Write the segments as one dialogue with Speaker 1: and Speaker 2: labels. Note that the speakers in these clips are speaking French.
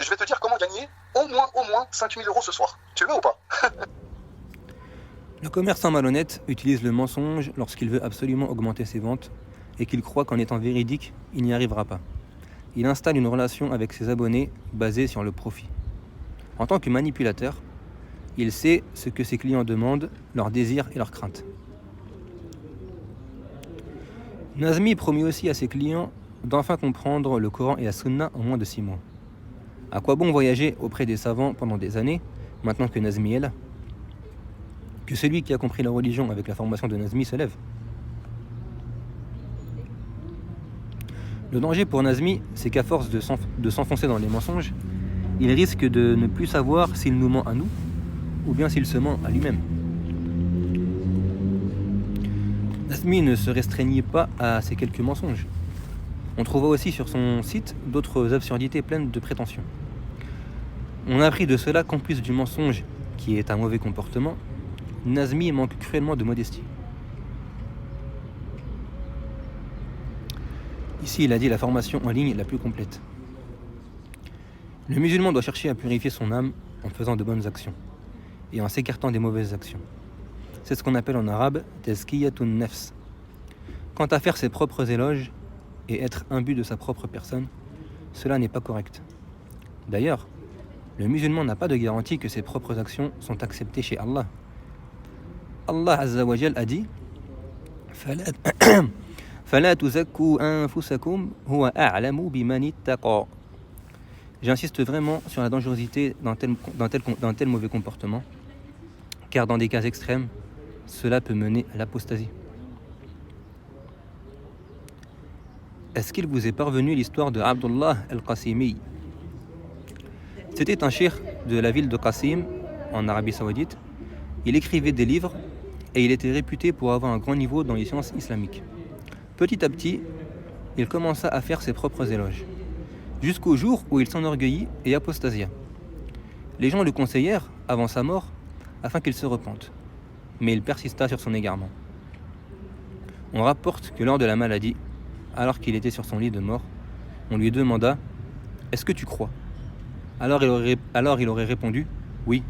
Speaker 1: je vais te dire comment gagner au moins 5 000 € ce soir. Tu veux ou pas?
Speaker 2: Le commerçant malhonnête utilise le mensonge lorsqu'il veut absolument augmenter ses ventes et qu'il croit qu'en étant véridique, il n'y arrivera pas. Il installe une relation avec ses abonnés basée sur le profit. En tant que manipulateur, il sait ce que ses clients demandent, leurs désirs et leurs craintes. Nazmi promet aussi à ses clients d'enfin comprendre le Coran et la Sunna en moins de 6 mois. À quoi bon voyager auprès des savants pendant des années, maintenant que Nazmi est là? Que celui qui a compris la religion avec la formation de Nazmi se lève. Le danger pour Nazmi, c'est qu'à force de s'enfoncer dans les mensonges, il risque de ne plus savoir s'il nous ment à nous ou bien s'il se ment à lui-même. Nazmi ne se restreignit pas à ces quelques mensonges. On trouva aussi sur son site d'autres absurdités pleines de prétentions. On a appris de cela qu'en plus du mensonge, qui est un mauvais comportement, Nazmi manque cruellement de modestie. Ici, il a dit la formation en ligne la plus complète. Le musulman doit chercher à purifier son âme en faisant de bonnes actions et en s'écartant des mauvaises actions. C'est ce qu'on appelle en arabe « tazkiyatun nafs ». Quant à faire ses propres éloges et être imbu de sa propre personne, cela n'est pas correct. D'ailleurs, le musulman n'a pas de garantie que ses propres actions sont acceptées chez Allah. Allah Azza wa Jal a dit « Fala tuzakku anfusakum huwa a'lamu biman ittaqa » J'insiste vraiment sur la dangerosité d'un tel mauvais comportement, car dans des cas extrêmes, cela peut mener à l'apostasie. Est-ce qu'il vous est parvenu l'histoire de Abdullah al-Qasimi? C'était un cheikh de la ville de Qasim, en Arabie Saoudite. Il écrivait des livres et il était réputé pour avoir un grand niveau dans les sciences islamiques. Petit à petit, il commença à faire ses propres éloges, jusqu'au jour où il s'enorgueillit et apostasia. Les gens le conseillèrent, avant sa mort, afin qu'il se repente, mais il persista sur son égarement. On rapporte que lors de la maladie, alors qu'il était sur son lit de mort, on lui demanda « Est-ce que tu crois ?» Alors il aurait répondu « Oui,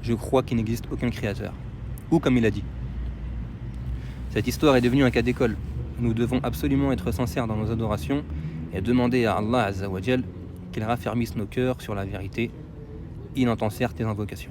Speaker 2: je crois qu'il n'existe aucun créateur. » Ou comme il a dit. Cette histoire est devenue un cas d'école. Nous devons absolument être sincères dans nos adorations et demander à Allah Azza wa Jal qu'il raffermisse nos cœurs sur la vérité. Il entend certes tes invocations.